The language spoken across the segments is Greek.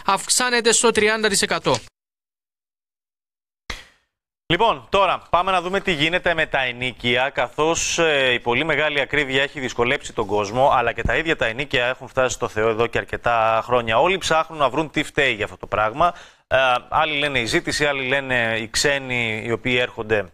αυξάνεται στο 30%. Λοιπόν, τώρα πάμε να δούμε τι γίνεται με τα ενοίκια, καθώς η πολύ μεγάλη ακρίβεια έχει δυσκολέψει τον κόσμο, αλλά και τα ίδια τα ενοίκια έχουν φτάσει στο Θεό εδώ και αρκετά χρόνια. Όλοι ψάχνουν να βρουν τι φταίει για αυτό το πράγμα. Άλλοι λένε η ζήτηση, άλλοι λένε οι ξένοι οι οποίοι έρχονται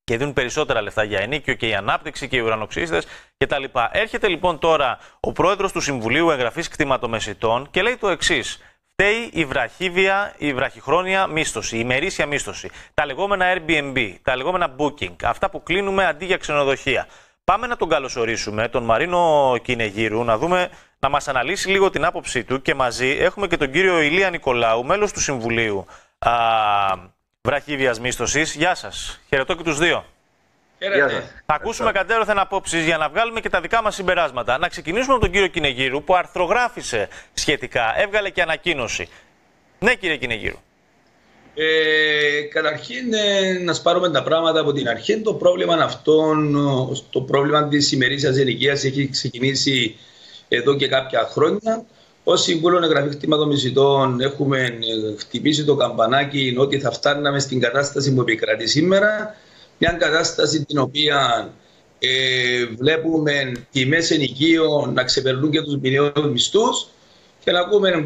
και δίνουν περισσότερα λεφτά για ενοίκιο και η ανάπτυξη και οι ουρανοξύστες κτλ. Έρχεται λοιπόν τώρα ο πρόεδρος του Συμβουλίου Εγγραφής Κτηματομεσητών και λέει το εξής. Φταίει η βραχύβια, η βραχυχρόνια μίσθωση, η ημερήσια μίσθωση, τα λεγόμενα Airbnb, τα λεγόμενα booking, αυτά που κλείνουμε αντί για ξενοδοχεία. Πάμε να τον καλωσορίσουμε, τον Μαρίνο Κινεγύρου, να μας αναλύσει λίγο την άποψή του και μαζί έχουμε και τον κύριο Ηλία Νικολάου, μέλος του Συμβουλίου Βραχύβιας Μίσθωσης. Γεια σας. Χαιρετώ και τους δύο. Θα ακούσουμε κατέρωθεν απόψεις για να βγάλουμε και τα δικά μας συμπεράσματα. Να ξεκινήσουμε από τον κύριο Κινεγύρου που αρθρογράφησε σχετικά, έβγαλε και ανακοίνωση. Ναι, κύριε Κινεγύρου. Καταρχήν, να σπάρουμε τα πράγματα από την αρχή. Το πρόβλημα αυτόν, το πρόβλημα της ημερήσιας ενοικίας έχει ξεκινήσει εδώ και κάποια χρόνια. Ως Συμβούλιο Εγγραφής Κτηματομεσητών έχουμε χτυπήσει το καμπανάκι ότι θα φτάναμε στην κατάσταση που επικρατεί σήμερα. Μια κατάσταση την οποία βλέπουμε τιμές ενοικίων να ξεπερνούν και τους μηνιαίους μισθούς και να ακούμε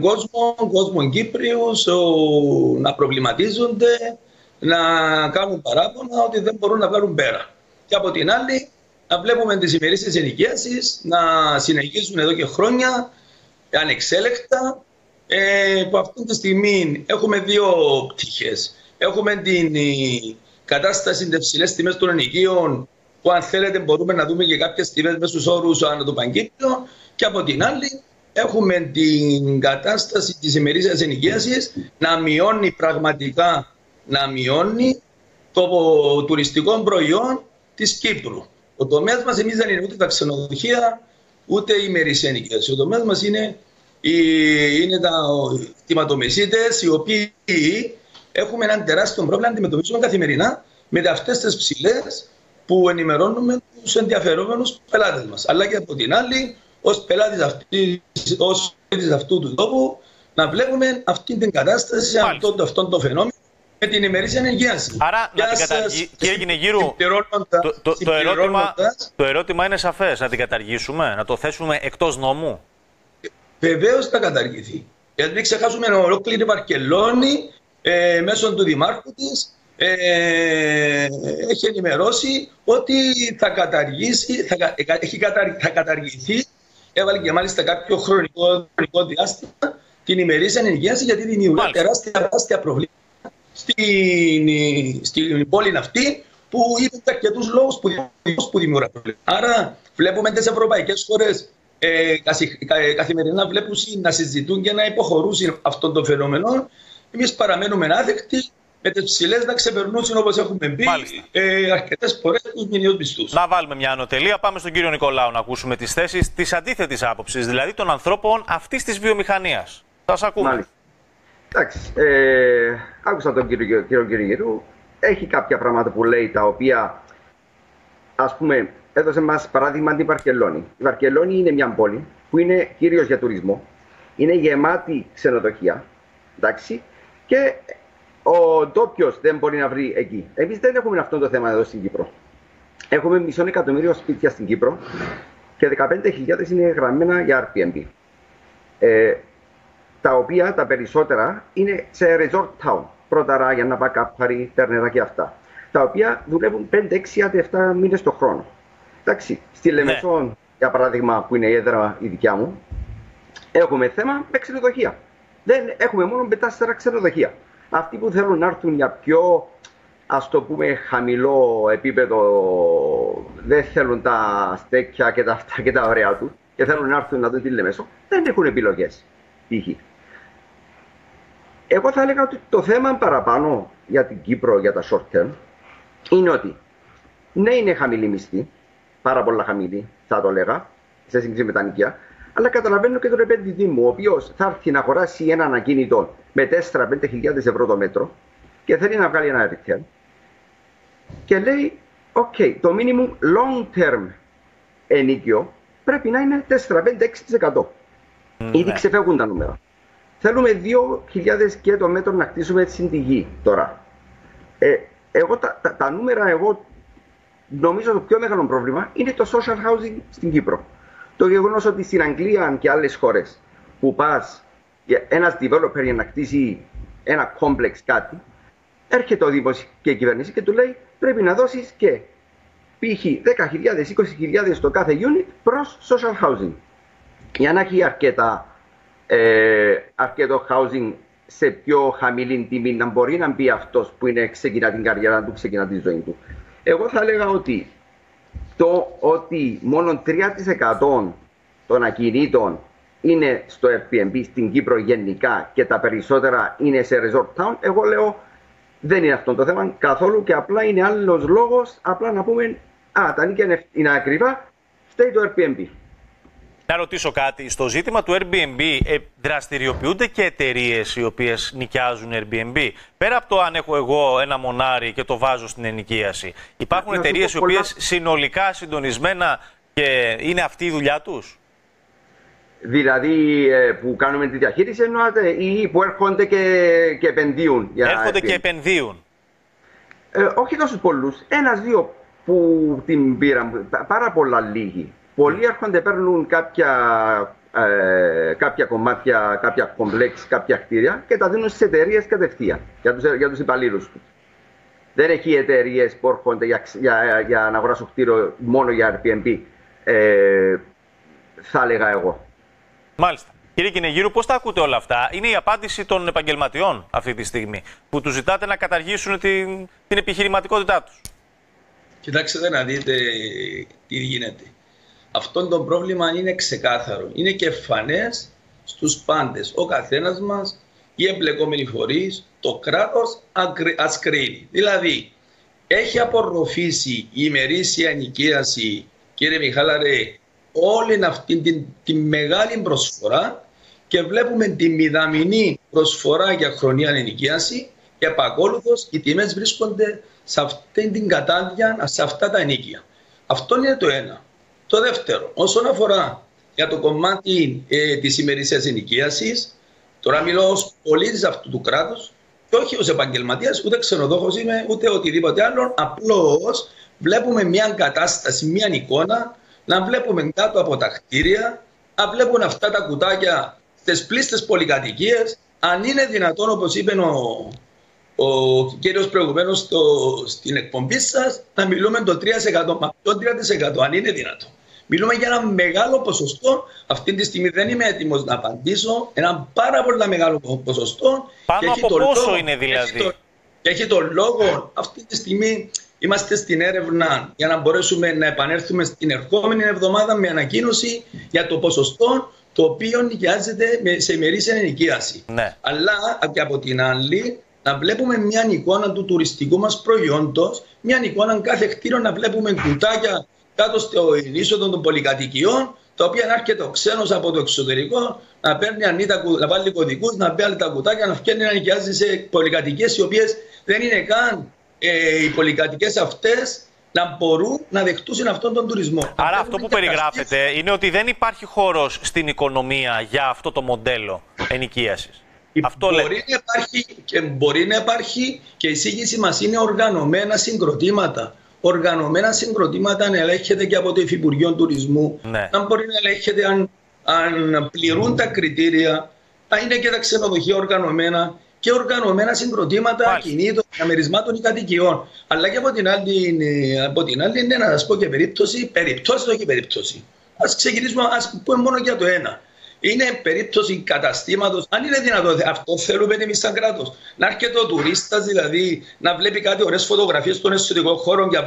κόσμο Κύπριους να προβληματίζονται, να κάνουν παράπονα ότι δεν μπορούν να βγάλουν πέρα. Και από την άλλη να βλέπουμε τις ημερήσιες ενοικίασεις να συνεχίζουν εδώ και χρόνια ανεξέλεκτα, που αυτή τη στιγμή έχουμε δύο πτυχές. Έχουμε την κατάσταση της υψηλές τιμές των ενοικίων, που αν θέλετε μπορούμε να δούμε και κάποιες τιμές με στους όρους ανά το Παγκύπριο, και από την άλλη έχουμε την κατάσταση της ημερήσιας ενοικίασης να μειώνει πραγματικά το τουριστικό προϊόν της Κύπρου. Ο τομέας μας εμείς δεν είναι ούτε τα ξενοδοχεία ούτε η ημερήσια ενοικίαση. Ο τομέας μας είναι τα κτηματομεσίτες, οι οποίοι έχουμε έναν τεράστιο πρόβλημα να αντιμετωπίσουμε καθημερινά με αυτές τις ψηλές που ενημερώνουμε τους ενδιαφερόμενους πελάτες μας. Αλλά και από την άλλη, ως πελάτης αυτού του τόπου, να βλέπουμε αυτή την κατάσταση, αυτό το φαινόμενο με την ημερήσια ενοικίαση. Άρα, κύριε Κινεγύρου, το ερώτημα είναι σαφές. Να την καταργήσουμε, να το θέσουμε εκτός νόμου. Βεβαίως θα καταργηθεί. Γιατί μην ξεχάσουμε ολόκληρη Βαρκελόνη μέσω του Δημάρχου της έχει ενημερώσει ότι θα καταργηθεί. Έβαλε και μάλιστα κάποιο χρονικό διάστημα την ημερήσια ενοικίαση, γιατί δημιουργεί τεράστια προβλήματα στην πόλη αυτή, που είναι αρκετούς λόγους που δημιουργούν προβλήματα. Άρα βλέπουμε τις ευρωπαϊκές χώρες καθημερινά βλέπουν να συζητούν και να υποχωρούν αυτό το φαινόμενο. Εμείς παραμένουμε άδεκτοι με τις ψηλές να ξεπερνούν, όπως έχουμε πει, αρκετές φορές τους μηνιαίους μισθούς. Να βάλουμε μια ανωτελεία. Πάμε στον κύριο Νικολάου να ακούσουμε τις θέσεις της αντίθετης άποψης, δηλαδή των ανθρώπων αυτής της βιομηχανίας. Θα σας ακούμε. Μάλιστα. Εντάξει, άκουσα τον κύριο Κινεγύρου. Έχει κάποια πράγματα που λέει, τα οποία, ας πούμε, έδωσε μας παράδειγμα την Βαρκελόνη. Η Βαρκελόνη είναι μια πόλη που είναι κυρίως για τουρισμό. Είναι γεμάτη ξενοδοχεία. Εντάξει, και ο ντόπιος δεν μπορεί να βρει εκεί. Εμείς δεν έχουμε αυτό το θέμα εδώ στην Κύπρο. Έχουμε 500.000 σπίτια στην Κύπρο και 15.000 είναι γραμμένα για Airbnb. Τα οποία τα περισσότερα είναι σε resort town. Πρώτα για να πάει κάπαρι, τέρνερα και αυτά. Τα οποία δουλεύουν 5, 6, 7 μήνες το χρόνο. Εντάξει, στη Λεμεσόν, για παράδειγμα, που είναι η έδρα η δικιά μου, έχουμε θέμα με ξενοδοχεία. Δεν έχουμε μόνο με 4 ξενοδοχεία. Αυτοί που θέλουν να έρθουν για πιο, ας το πούμε, χαμηλό επίπεδο, δεν θέλουν τα στέκια και τα αυτά και τα ωραία του και θέλουν να έρθουν να δουν τη Λεμεσό, δεν έχουν επιλογές. Εγώ θα έλεγα ότι το θέμα παραπάνω για την Κύπρο, για τα short term, είναι ότι ναι, είναι χαμηλή μισθή, πάρα πολλά χαμηλή, θα το έλεγα, σε σύγκριση με τα νοικιά, αλλά καταλαβαίνω και τον επενδυτή μου, ο οποίος θα έρθει να αγοράσει ένα ακίνητο με 4-5 χιλιάδες ευρώ το μέτρο και θέλει να βγάλει ένα return και λέει, OK, το minimum long term ενοίκιο πρέπει να είναι 4-5-6%. Ήδη ξεφεύγουν τα νούμερα. θέλουμε 2.000 και το μέτρο να κτίσουμε στην τη γη τώρα. Εγώ τα νούμερα, εγώ νομίζω το πιο μεγάλο πρόβλημα είναι το social housing στην Κύπρο. Το γεγονός ότι στην Αγγλία και άλλες χώρες που πας, ένας developer για να κτίσει ένα complex κάτι, έρχεται ο Δήμος και η κυβέρνηση και του λέει πρέπει να δώσεις και π.χ. 10.000, 20.000 το κάθε unit προς social housing. Για να έχει αρκετό housing σε πιο χαμηλή τιμή, να μπορεί να μπει αυτός που ξεκινά την καριέρα του, ξεκινά τη ζωή του. Εγώ θα έλεγα ότι ότι μόνο 3% των ακινήτων είναι στο Airbnb στην Κύπρο γενικά και τα περισσότερα είναι σε resort town, εγώ λέω δεν είναι αυτό το θέμα καθόλου και απλά είναι άλλος λόγος, απλά να πούμε τα νοίκια είναι ακριβά, φταίει το Airbnb. Να ρωτήσω κάτι. Στο ζήτημα του Airbnb δραστηριοποιούνται και εταιρείες οι οποίες νοικιάζουν Airbnb. Πέρα από το αν έχω εγώ ένα μονάρι και το βάζω στην ενοικίαση, υπάρχουν εταιρείες οι οποίες συνολικά συντονισμένα και είναι αυτή η δουλειά τους? Δηλαδή που κάνουμε τη διαχείριση εννοάτε ή που έρχονται και επενδύουν? Έρχονται και επενδύουν. Όχι τόσους πολλούς. Ένας-δύο που την πήραν. Πάρα πολλά λίγοι. Πολλοί έρχονται, παίρνουν κάποια κομμάτια, κάποια κομπλέξ, κάποια κτίρια και τα δίνουν στις εταιρείες κατευθείαν για τους υπαλλήλους του. Δεν έχει εταιρείες που έρχονται για να αγοράσουν κτίριο μόνο για Airbnb, θα έλεγα εγώ. Μάλιστα. Κύριε Κυνηγύρου, πώς τα ακούτε όλα αυτά? Είναι η απάντηση των επαγγελματιών αυτή τη στιγμή που τους ζητάτε να καταργήσουν την επιχειρηματικότητά τους? Κοιτάξτε να δείτε τι γίνεται. Αυτό το πρόβλημα είναι ξεκάθαρο. Είναι και εμφανές στους πάντες. Ο καθένας μας, οι εμπλεκόμενοι φορείς, το κράτος ας κρίνει. Δηλαδή, έχει απορροφήσει η ημερήσια ενοικίαση, κύριε Μιχάλαρε, όλη αυτή τη μεγάλη προσφορά και βλέπουμε τη μηδαμινή προσφορά για χρονιά ενοικίαση και επακόλουθως οι τιμές βρίσκονται σε αυτή την κατάδεια, σε αυτά τα ενοίκια. Αυτό είναι το ένα. Το δεύτερο, όσον αφορά για το κομμάτι της ημερήσιας ενοικίασης, τώρα μιλώ ως πολίτης αυτού του κράτους και όχι ως επαγγελματίας, ούτε ξενοδόχος είμαι, ούτε οτιδήποτε άλλο. Απλώς βλέπουμε μια κατάσταση, μια εικόνα, να βλέπουμε κάτω από τα κτίρια, να βλέπουν αυτά τα κουτάκια στις πλήστες πολυκατοικίες. Αν είναι δυνατόν, όπως είπε ο κύριος προηγουμένως στην εκπομπή σας, να μιλούμε το 3%, μα το 3% αν είναι δυνατόν. Μιλούμε για ένα μεγάλο ποσοστό. Αυτή τη στιγμή δεν είμαι έτοιμος να απαντήσω. Ένα πάρα πολύ μεγάλο ποσοστό. Πάνω από πόσο είναι δηλαδή? Και έχει τον λόγο. Αυτή τη στιγμή είμαστε στην έρευνα για να μπορέσουμε να επανέλθουμε στην ερχόμενη εβδομάδα με ανακοίνωση για το ποσοστό το οποίο νοικιάζεται σε ημερήσια ενοικίαση. Ναι. Αλλά και από την άλλη, να βλέπουμε μια εικόνα του τουριστικού μας προϊόντος, μια εικόνα κάθε κτίριο, να βλέπουμε κουτάκια κάτω στην είσοδο των πολυκατοικιών, τα οποία να έρχεται ο ξένος από το εξωτερικό, να παίρνει να βάλει κωδικούς, να παίρνει τα κουτάκια, να φτιάχνει να νοικιάζει σε πολυκατοικίες οι οποίες δεν είναι καν οι πολυκατοικίες αυτές να μπορούν να δεχτούν αυτόν τον τουρισμό. Άρα αυτό που περιγράφεται είναι ότι δεν υπάρχει χώρος στην οικονομία για αυτό το μοντέλο ενοικίασης. Μπορεί να υπάρχει και η εισήγηση μας είναι οργανωμένα συγκροτήματα. Οργανωμένα συγκροτήματα να ελέγχεται και από το Υφυπουργείο Τουρισμού. Ναι. Να μπορεί να ελέγχεται αν πληρούν τα κριτήρια. Να είναι και τα ξενοδοχεία οργανωμένα και οργανωμένα συγκροτήματα ακινήτων, διαμερισμάτων ή κατοικιών. Αλλά και από την άλλη, ναι, να σας πω και περιπτώσει όχι περίπτωση. Ας ξεκινήσουμε, ας πούμε μόνο για το ένα. Είναι περίπτωση καταστήματος. Αν είναι δυνατόν, αυτό θέλουμε εμείς σαν κράτος. Να έρχεται ο τουρίστας, δηλαδή να βλέπει κάτι ωραίες φωτογραφίες στον εσωτερικό χώρο και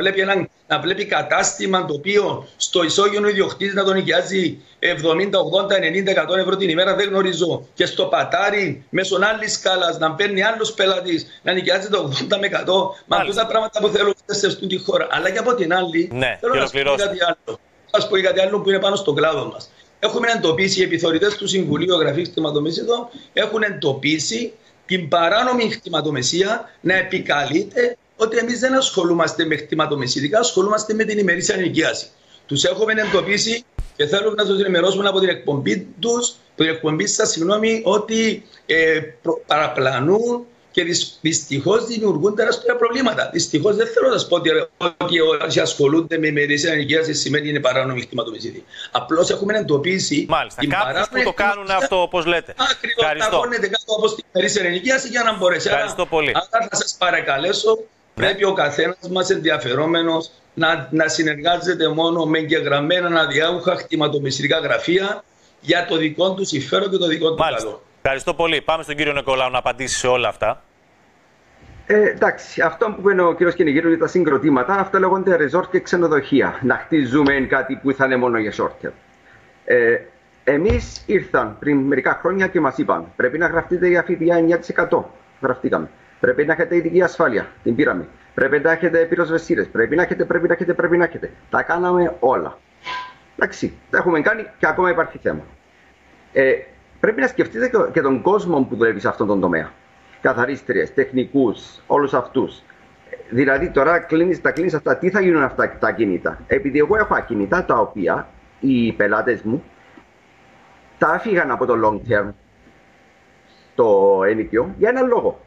να βλέπει κατάστημα το οποίο στο ισόγειο ιδιοκτήτης να τον νοικιάζει 70, 80, 90, 100 ευρώ την ημέρα, δεν γνωρίζω. Και στο πατάρι, μέσω άλλης σκάλας, να παίρνει άλλος πελάτης, να νοικιάζει το 80 με 100. Μα αυτά τα πράγματα που θέλουν σε αυτήν τη χώρα. Αλλά και από την άλλη, θέλω να σας πω κάτι άλλο. Σας πω κάτι άλλο που είναι πάνω στον κλάδο μας. Έχουμε εντοπίσει, οι επιθεωρητές του Συμβουλίου Γραφής Κτηματομεσίδων έχουν εντοπίσει την παράνομη κτηματομεσία να επικαλείται ότι εμείς δεν ασχολούμαστε με κτηματομεσίδικα, ασχολούμαστε με την ημερήσια ενοικίαση. Τους έχουμε εντοπίσει και θέλουμε να τους ενημερώσουμε από την εκπομπή τους το εκπομπή σας, συγγνώμη, ότι παραπλανούν και δυστυχώς δημιουργούν τεράστια προβλήματα. Δυστυχώς δεν θέλω να σας πω ότι όσοι ασχολούνται με ημερήσια ενοικίαση σημαίνει είναι παράνομη χρηματομεσίδη. Απλώς έχουμε εντοπίσει. Μάλιστα. Κάποιους που το κάνουν αυτό, όπως λέτε. Ακριβώς. Να χώνεται κάτω από την ημερήσια ενοικίαση για να μπορέσει. Ευχαριστώ πολύ. Άρα θα σας παρακαλέσω, πρέπει ο καθένας μας ενδιαφερόμενος να συνεργάζεται μόνο με εγγεγραμμένα αδιάουχα χρηματομεσητικά γραφεία για το δικό του συμφέρον και το δικό του καλό. Ευχαριστώ πολύ. Πάμε στον κύριο Νικολάου να απαντήσει σε όλα αυτά. Εντάξει, αυτό που είπε ο κ. Κυνηγύρου για τα συγκροτήματα, αυτά λέγονται resort και ξενοδοχεία. Να χτίζουμε κάτι που θα είναι μόνο για short term. Εμείς ήρθαν πριν μερικά χρόνια και μας είπαν πρέπει να γραφτείτε για ΦΠΑ 9%. Γραφτήκαμε. Πρέπει να έχετε ειδική ασφάλεια. Την πήραμε. Πρέπει να έχετε πυροσβεστήρες. Πρέπει να έχετε. Τα κάναμε όλα. Εντάξει, τα έχουμε κάνει και ακόμα υπάρχει θέμα. Πρέπει να σκεφτείτε και τον κόσμο που δουλεύει σε αυτόν τον τομέα. Καθαρίστριες, τεχνικούς, όλους αυτούς. Δηλαδή τώρα τα κλείνεις αυτά, τι θα γίνουν αυτά τα ακίνητα. Επειδή εγώ έχω ακίνητα τα οποία οι πελάτες μου τα άφηγαν από το long term το ενοίκιο για έναν λόγο.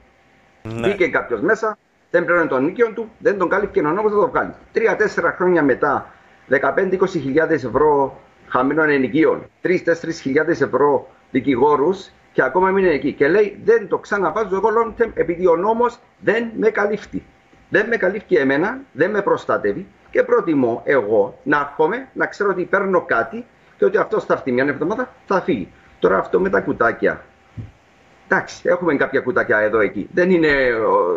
Ναι. Μπήκε κάποιος μέσα, δεν πλήρωνε τον ενοίκιο του, δεν τον κάλυφε ο νόμος, θα το βγάλει. 3-4 χρόνια μετά, 15-20 ευρώ χαμηλών ενοικίων, 3-4 ευρώ δικηγόρους και ακόμα μείνει εκεί. Και λέει δεν το ξαναβάζω εγώ long term επειδή ο νόμος δεν με καλύφθη. Δεν με καλύφθη εμένα, δεν με προστατεύει και προτιμώ εγώ να έρχομαι, να ξέρω ότι παίρνω κάτι και ότι αυτό θα έρθει μια εβδομάδα, θα φύγει. Τώρα αυτό με τα κουτάκια. Εντάξει, έχουμε κάποια κουτάκια εδώ εκεί. Δεν είναι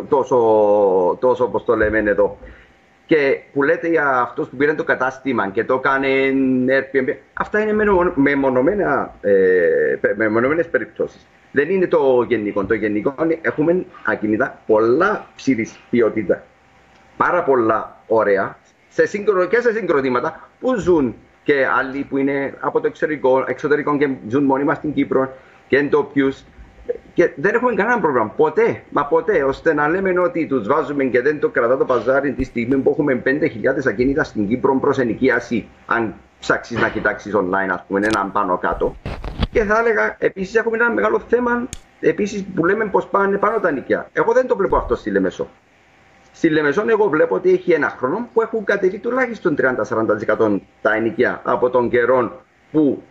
τόσο όπως το λέμε εδώ. Και που λέτε για αυτούς που πήραν το κατάστημα και το έκανε Airbnb, αυτά είναι μεμονωμένες περιπτώσεις. Δεν είναι το γενικό. Το γενικό είναι έχουμε ακίνητα πολλά ψηλής ποιότητα. Πάρα πολλά ωραία και σε συγκροτήματα που ζουν και άλλοι που είναι από το εξωτερικό και ζουν μόνιμα στην Κύπρο και εντόπιους. Και δεν έχουμε κανένα πρόβλημα. Ποτέ, μα ποτέ, ώστε να λέμε ότι τους βάζουμε και δεν το κρατά το παζάρι τη στιγμή που έχουμε 5.000 ακίνητα στην Κύπρο προς ενοικίαση. Αν ψάξεις να κοιτάξεις online, ας πούμε, έναν πάνω κάτω. Και θα έλεγα, επίσης, έχουμε ένα μεγάλο θέμα επίσης, που λέμε πως πάνε πάνω τα νοικιά. Εγώ δεν το βλέπω αυτό στη Λεμεσό. Στη Λεμεσό, εγώ βλέπω ότι έχει ένα χρόνο που έχουν κατεβεί τουλάχιστον 30-40% τα ενοικιά από τον καιρό που.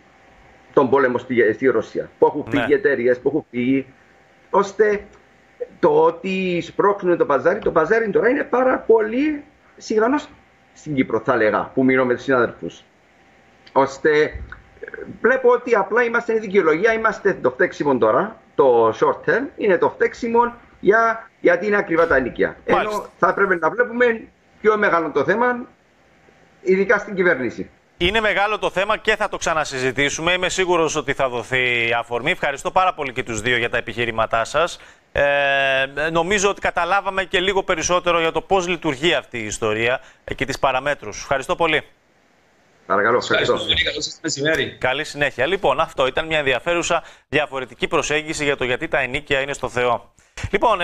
Τον πόλεμο στη Ρωσία, που έχουν φύγει εταιρείες, που έχουν φύγει, ώστε το ότι σπρώχνουν το παζάρι τώρα είναι πάρα πολύ σιγανός στην Κύπρο, θα λέγα, που μείνω με τους συναδελφούς. Ώστε βλέπω ότι απλά είμαστε δικαιολογία, είμαστε το φταίξιμο τώρα, το short term, είναι το φταίξιμο γιατί είναι ακριβά τα ενοικιά. Ενώ θα πρέπει να βλέπουμε πιο μεγάλο το θέμα, ειδικά στην κυβέρνηση. Είναι μεγάλο το θέμα και θα το ξανασυζητήσουμε. Είμαι σίγουρος ότι θα δοθεί αφορμή. Ευχαριστώ πάρα πολύ και τους δύο για τα επιχειρήματά σας. Νομίζω ότι καταλάβαμε και λίγο περισσότερο για το πώς λειτουργεί αυτή η ιστορία και τις παραμέτρους. Ευχαριστώ πολύ. Παρακαλώ, ευχαριστώ. Καλή συνέχεια. Λοιπόν, αυτό ήταν μια ενδιαφέρουσα διαφορετική προσέγγιση για το γιατί τα ενοίκια είναι στο Θεό. Λοιπόν,